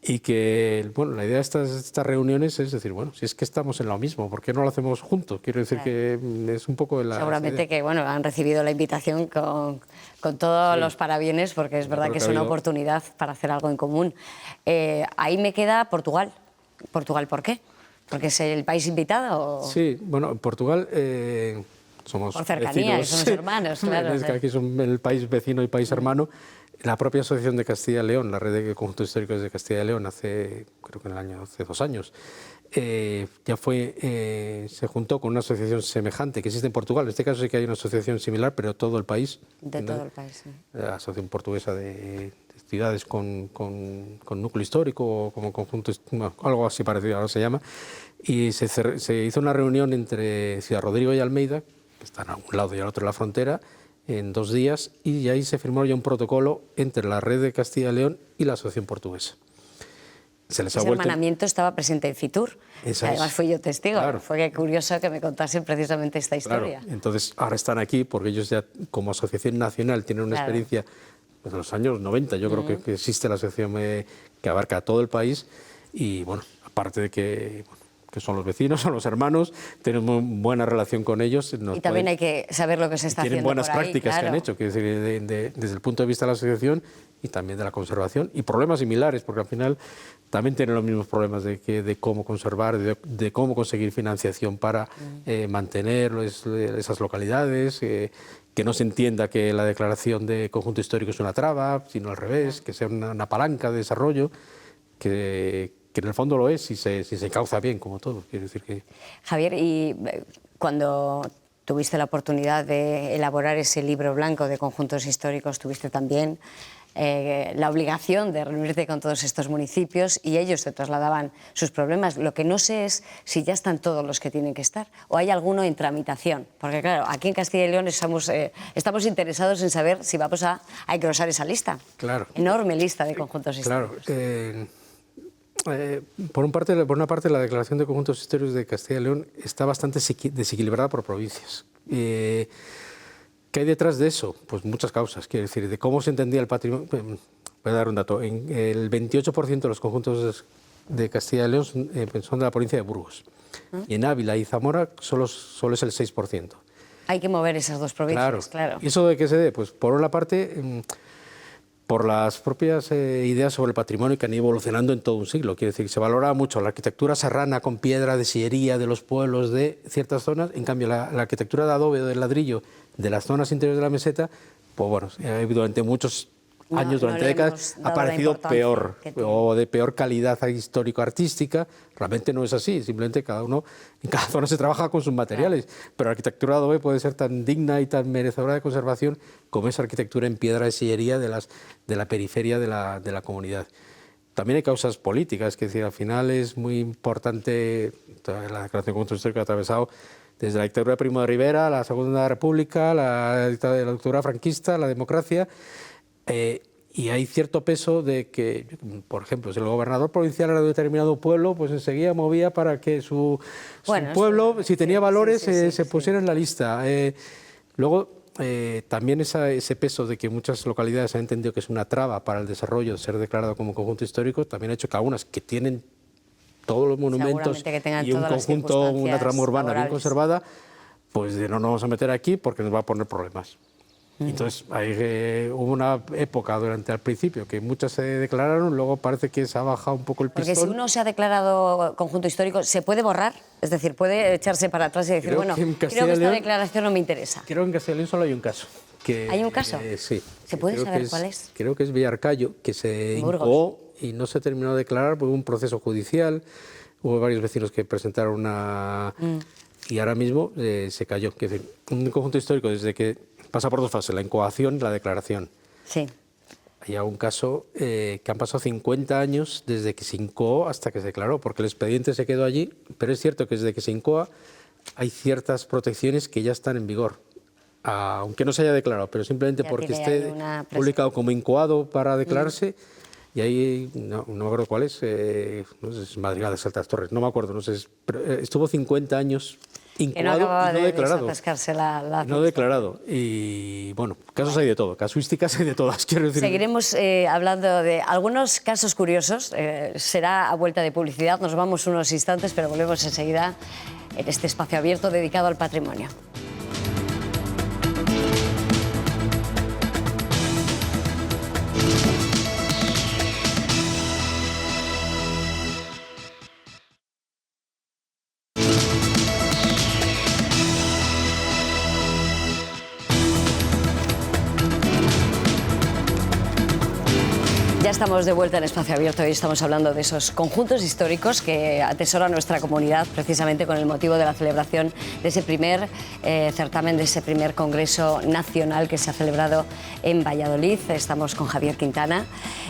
y que, bueno, la idea de estas reuniones es decir, bueno, si es que estamos en lo mismo, ¿por qué no lo hacemos juntos? Quiero decir que es un poco la... Seguramente que, bueno, han recibido la invitación con todos los parabienes, porque es verdad que es una oportunidad para hacer algo en común. Ahí me queda Portugal. ¿Portugal por qué? ¿Porque es el país invitado? Sí, bueno, Portugal... somos por cercanía, vecinos. somos hermanos, claro. Es que aquí son el país vecino y país hermano. La propia Asociación de Castilla y León, la Red de Conjuntos Históricos de Castilla y León, hace 2 años, se juntó con una asociación semejante que existe en Portugal. En este caso sí que hay una asociación similar, pero todo el país. De todo el país, sí. La Asociación Portuguesa de Ciudades con núcleo histórico, o como conjunto, algo así parecido, ahora se llama. Y se hizo una reunión entre Ciudad Rodrigo y Almeida, que están a un lado y al otro de la frontera, en 2 días, y ahí se firmó ya un protocolo entre la Red de Castilla y León y la Asociación Portuguesa. Ese hermanamiento estaba presente en Fitur. Además fui yo testigo. Claro. Fue curioso que me contasen precisamente esta historia. Claro. Entonces ahora están aquí porque ellos ya como asociación nacional tienen una experiencia pues, de los años 90. Yo creo que existe la asociación que abarca a todo el país y bueno, aparte de que son los vecinos, son los hermanos, tenemos buena relación con ellos. Y también hay que saber lo que se está haciendo. Tienen buenas por ahí, prácticas que han hecho, que decir, desde el punto de vista de la asociación y también de la conservación, y problemas similares, porque al final también tienen los mismos problemas de cómo conservar, de cómo conseguir financiación para mantener esas localidades, que no se entienda que la declaración de conjunto histórico es una traba, sino al revés, que sea una palanca de desarrollo, que en el fondo lo es si se cauza bien, como todo. Quiero decir que... Javier, y cuando tuviste la oportunidad de elaborar ese libro blanco de conjuntos históricos, tuviste también la obligación de reunirte con todos estos municipios y ellos te trasladaban sus problemas. Lo que no sé es si ya están todos los que tienen que estar o hay alguno en tramitación. Porque claro, aquí en Castilla y León estamos interesados en saber si vamos a engrosar esa lista. Claro. Enorme lista de conjuntos históricos. Claro. Por una parte, la declaración de conjuntos históricos de Castilla y León está bastante desequilibrada por provincias. ¿Qué hay detrás de eso? Pues muchas causas, quiero decir, de cómo se entendía el patrimonio. Voy a dar un dato. El 28% de los conjuntos de Castilla y León son de la provincia de Burgos. Y en Ávila y Zamora solo es el 6%. Hay que mover esas dos provincias, claro. ¿Y eso de qué se debe? Pues por una parte, por las propias ideas sobre el patrimonio que han ido evolucionando en todo un siglo. Quiero decir, se valora mucho la arquitectura serrana con piedra de sillería de los pueblos de ciertas zonas. En cambio, la arquitectura de adobe o de ladrillo de las zonas interiores de la meseta, pues bueno, durante muchos años, durante décadas, ha parecido peor o de peor calidad histórico-artística. Realmente no es así, simplemente en cada zona se trabaja con sus materiales, pero la arquitectura de adobe puede ser tan digna y tan merecedora de conservación como esa arquitectura en piedra de sillería de la periferia de la comunidad. También hay causas políticas, que es decir, al final es muy importante la declaración de conjunto histórico que ha atravesado desde la dictadura de Primo de Rivera, la Segunda República, la dictadura franquista, la democracia. Y hay cierto peso de que, por ejemplo, si el gobernador provincial era de determinado pueblo, pues enseguida movía para que su pueblo, si tenía valores, se pusiera en la lista. Luego, también ese peso de que muchas localidades han entendido que es una traba para el desarrollo de ser declarado como conjunto histórico, también ha hecho que algunas que tienen todos los monumentos y un conjunto, una trama urbana bien conservada, pues no nos vamos a meter aquí porque nos va a poner problemas. Entonces, hubo una época al principio que muchas se declararon, luego parece que se ha bajado un poco el pistón. Porque si uno se ha declarado conjunto histórico, ¿se puede borrar? Es decir, ¿puede echarse para atrás y decir, creo que esta declaración no me interesa? Creo que en Castilla y León solo hay un caso. ¿Hay un caso? Sí. ¿Se puede saber cuál es? Creo que es Villarcayo, que se incoó y no se terminó de declarar por un proceso judicial. Hubo varios vecinos que presentaron una... Y ahora mismo se cayó. Es decir, un conjunto histórico desde que pasa por dos fases, la incoación y la declaración. Sí. Hay un caso que han pasado 50 años desde que se incoó hasta que se declaró, porque el expediente se quedó allí, pero es cierto que desde que se incoa hay ciertas protecciones que ya están en vigor, aunque no se haya declarado, pero simplemente porque esté publicado como incoado para declararse. Y ahí, no me acuerdo cuál es, no sé si es Madrigal de Saltas Torres, no me acuerdo, no sé, pero estuvo 50 años incoado y no declarado. No declarado. Y bueno, casos hay de todo, casuísticas hay de todas, quiero decir. Seguiremos hablando de algunos casos curiosos, será a vuelta de publicidad, nos vamos unos instantes, pero volvemos enseguida en este espacio abierto dedicado al patrimonio. Ya estamos de vuelta en Espacio Abierto y estamos hablando de esos conjuntos históricos que atesora nuestra comunidad precisamente con el motivo de la celebración de ese primer certamen, de ese primer congreso nacional que se ha celebrado en Valladolid. Estamos con Javier Quintana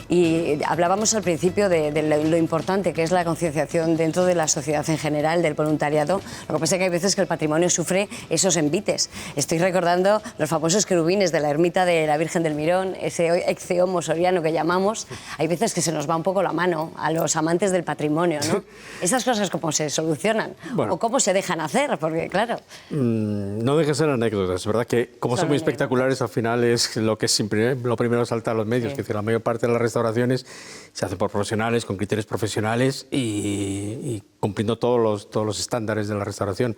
y hablábamos al principio de lo importante que es la concienciación dentro de la sociedad en general, del voluntariado. Lo que pasa es que hay veces que el patrimonio sufre esos envites. Estoy recordando los famosos querubines de la ermita de la Virgen del Mirón, ese exeomo soriano que llamamos. Hay veces que se nos va un poco la mano a los amantes del patrimonio, ¿no? ¿Esas cosas cómo se solucionan? ¿O cómo se dejan hacer? Porque, claro... No dejan de ser anécdotas. Es verdad que, como son muy espectaculares, al final es lo que siempre, lo primero salta a los medios. Sí. Que la mayor parte de las restauraciones se hacen por profesionales, con criterios profesionales y cumpliendo todos los estándares de la restauración.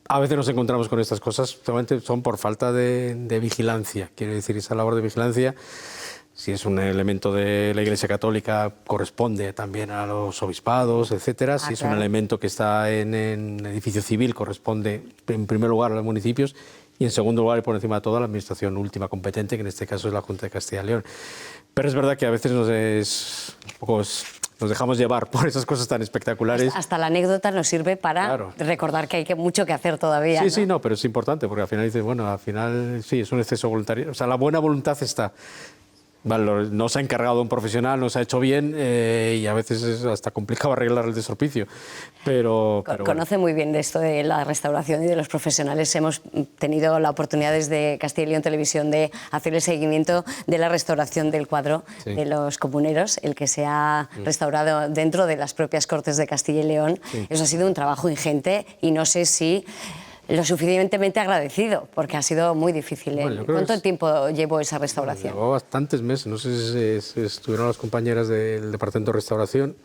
A veces nos encontramos con estas cosas, solamente son por falta de vigilancia. Quiero decir, esa labor de vigilancia... Si es un elemento de la Iglesia Católica, corresponde también a los obispados, etcétera. Si es un elemento que está en el edificio civil, corresponde en primer lugar a los municipios y en segundo lugar y por encima de todo a la administración última competente, que en este caso es la Junta de Castilla y León. Pero es verdad que a veces nos dejamos llevar por esas cosas tan espectaculares. Hasta la anécdota nos sirve para recordar que hay mucho que hacer todavía. Sí, ¿no? Sí, pero es importante porque al final dices, bueno, al final sí, es un exceso voluntario. O sea, la buena voluntad está... Vale, no se ha encargado un profesional, no se ha hecho bien y a veces es hasta complicado arreglar el destropicio. Pero conoce muy bien de esto de la restauración y de los profesionales. Hemos tenido la oportunidad desde Castilla y León Televisión de hacer el seguimiento de la restauración del cuadro de los comuneros, el que se ha restaurado dentro de las propias Cortes de Castilla y León. Eso ha sido un trabajo ingente y no sé si lo suficientemente agradecido, porque ha sido muy difícil. Bueno, ¿Cuánto tiempo llevó esa restauración? Llevó bastantes meses, no sé si estuvieron las compañeras del Departamento de Restauración,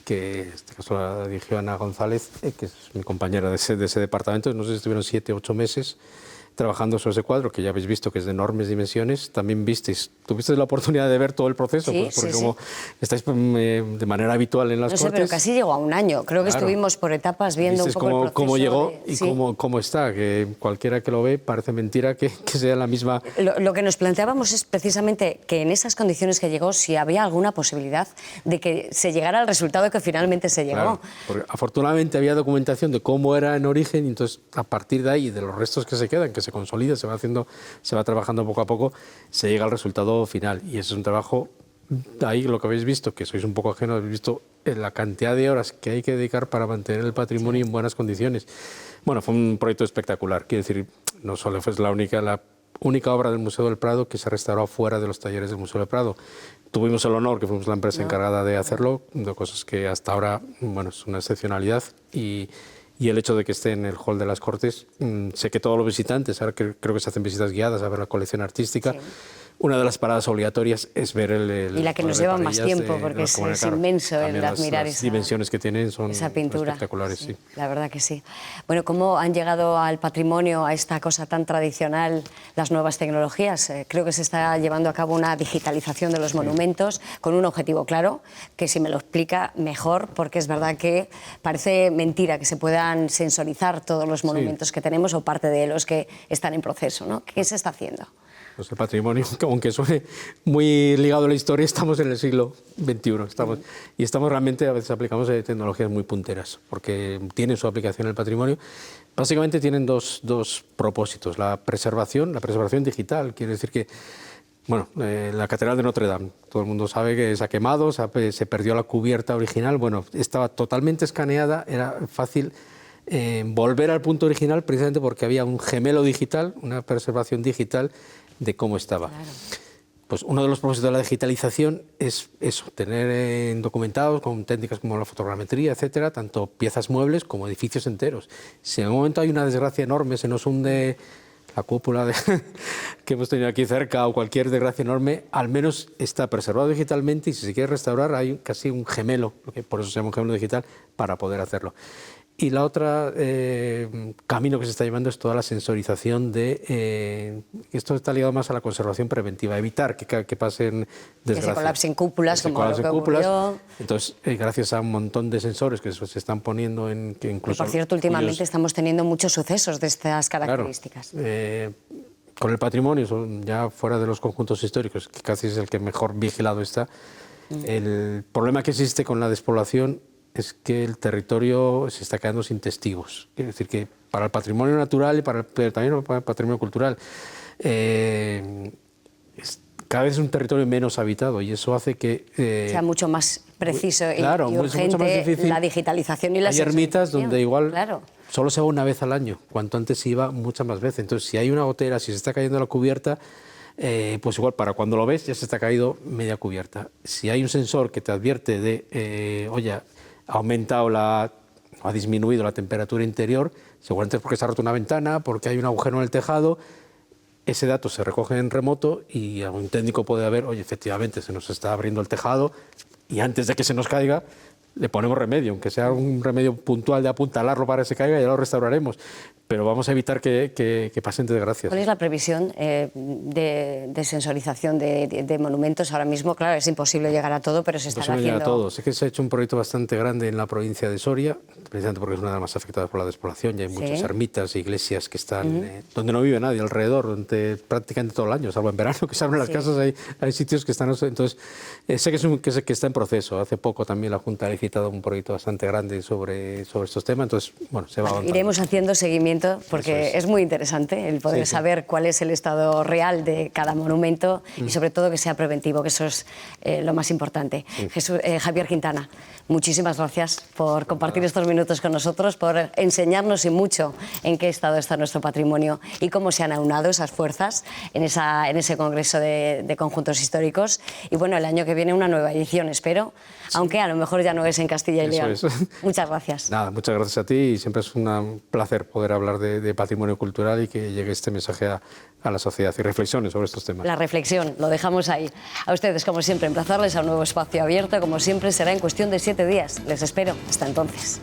que en este caso la dirigió Ana González, que es mi compañera de ese departamento, no sé si estuvieron 7 o 8 meses trabajando sobre ese cuadro, que ya habéis visto que es de enormes dimensiones. También tuvisteis la oportunidad de ver todo el proceso, sí, pues, porque sí, como estáis de manera habitual en las Cortes... No sé, pero casi llegó a un año. Creo que estuvimos por etapas viendo un poco el proceso. Cómo llegó y cómo está, que cualquiera que lo ve parece mentira que sea la misma... Lo que nos planteábamos es precisamente que en esas condiciones que llegó, si había alguna posibilidad de que se llegara al resultado que finalmente se llegó. Claro, porque afortunadamente había documentación de cómo era en origen, y entonces a partir de ahí, de los restos que se quedan, que se consolida, se va trabajando poco a poco, se llega al resultado final. Y ese es un trabajo, ahí lo que habéis visto, que sois un poco ajenos, habéis visto la cantidad de horas que hay que dedicar para mantener el patrimonio en buenas condiciones. Bueno, fue un proyecto espectacular, quiero decir, no solo fue la única obra del Museo del Prado que se restauró fuera de los talleres del Museo del Prado. Tuvimos el honor, que fuimos la empresa encargada de hacerlo, de cosas que hasta ahora, bueno, es una excepcionalidad, y el hecho de que esté en el hall de las Cortes, sé que todos los visitantes, ahora creo que se hacen visitas guiadas a ver la colección artística, una de las paradas obligatorias es ver el y la que nos lleva más tiempo, porque es inmenso el admirar las dimensiones que tienen son esa pintura. Espectaculares. Sí, la verdad que sí. Bueno, ¿cómo han llegado al patrimonio, a esta cosa tan tradicional, las nuevas tecnologías? Creo que se está llevando a cabo una digitalización de los monumentos con un objetivo claro, que si me lo explica mejor, porque es verdad que parece mentira que se puedan sensorizar todos los monumentos que tenemos o parte de los que están en proceso, ¿no? ¿Qué se está haciendo? Pues el patrimonio, aunque suene muy ligado a la historia, estamos en el siglo XXI. Y estamos realmente, a veces aplicamos tecnologías muy punteras, porque tienen su aplicación en el patrimonio. Básicamente tienen dos propósitos. La preservación digital, quiere decir que, bueno, la Catedral de Notre Dame, todo el mundo sabe que se ha quemado, se perdió la cubierta original, bueno, estaba totalmente escaneada, era fácil volver al punto original precisamente porque había un gemelo digital, una preservación digital de cómo estaba. Claro. Pues uno de los propósitos de la digitalización es eso, tener documentados con técnicas como la fotogrametría, etcétera, tanto piezas muebles como edificios enteros. Si en un momento hay una desgracia enorme, se nos hunde la cúpula que hemos tenido aquí cerca o cualquier desgracia enorme, al menos está preservado digitalmente, y si se quiere restaurar hay casi un gemelo, por eso se llama un gemelo digital, para poder hacerlo. Y la otra camino que se está llevando es toda la sensorización esto está ligado más a la conservación preventiva, evitar que pasen desgracias. Que se colapsen cúpulas, como lo que ocurrió. Entonces, gracias a un montón de sensores que se están poniendo que incluso... Por cierto, últimamente estamos teniendo muchos sucesos de estas características. Claro, con el patrimonio, ya fuera de los conjuntos históricos, que casi es el que mejor vigilado está, el problema que existe con la despoblación es que el territorio se está quedando sin testigos. Quiere decir que para el patrimonio natural y también para el patrimonio cultural, cada vez es un territorio menos habitado, y eso hace que... sea mucho más preciso y urgente mucho más difícil. La digitalización y la Hay ermitas donde igual solo se va una vez al año, cuanto antes se iba muchas más veces. Entonces, si hay una gotera, si se está cayendo la cubierta, pues igual para cuando lo ves ya se está caído media cubierta. Si hay un sensor que te advierte de, oye, ha aumentado ha disminuido la temperatura interior, seguramente es porque se ha roto una ventana, porque hay un agujero en el tejado, ese dato se recoge en remoto y un técnico puede ver, oye, efectivamente se nos está abriendo el tejado, y antes de que se nos caiga le ponemos remedio, aunque sea un remedio puntual de apuntalarlo para que se caiga, ya lo restauraremos. Pero vamos a evitar que pasen desgracias. ¿Cuál es la previsión de sensorización de monumentos ahora mismo? Claro, es imposible llegar a todo, pero se está haciendo... llegar a todo. Sé que se ha hecho un proyecto bastante grande en la provincia de Soria, precisamente porque es una de las más afectadas por la despoblación. Ya hay muchas ermitas e iglesias que están donde no vive nadie alrededor, donde prácticamente todo el año, salvo en verano, que se abren las casas, hay sitios que están... Entonces, sé que está en proceso. Hace poco también la Junta ha licitado un proyecto bastante grande sobre estos temas, entonces, bueno, se va avanzando. Iremos haciendo seguimiento, porque es muy interesante el poder saber cuál es el estado real de cada monumento y sobre todo que sea preventivo, que eso es lo más importante. Javier Quintana, muchísimas gracias por compartir estos minutos con nosotros, por enseñarnos y mucho en qué estado está nuestro patrimonio y cómo se han aunado esas fuerzas en ese Congreso de Conjuntos Históricos. Y bueno, el año que viene una nueva edición, espero, aunque a lo mejor ya no es en Castilla y León. Muchas gracias. Nada, muchas gracias a ti, y siempre es un placer poder hablar hablar de patrimonio cultural y que llegue este mensaje a la sociedad y reflexiones sobre estos temas. La reflexión, lo dejamos ahí. A ustedes, como siempre, emplazarles a un nuevo espacio abierto, como siempre será en cuestión de 7 días. Les espero. Hasta entonces.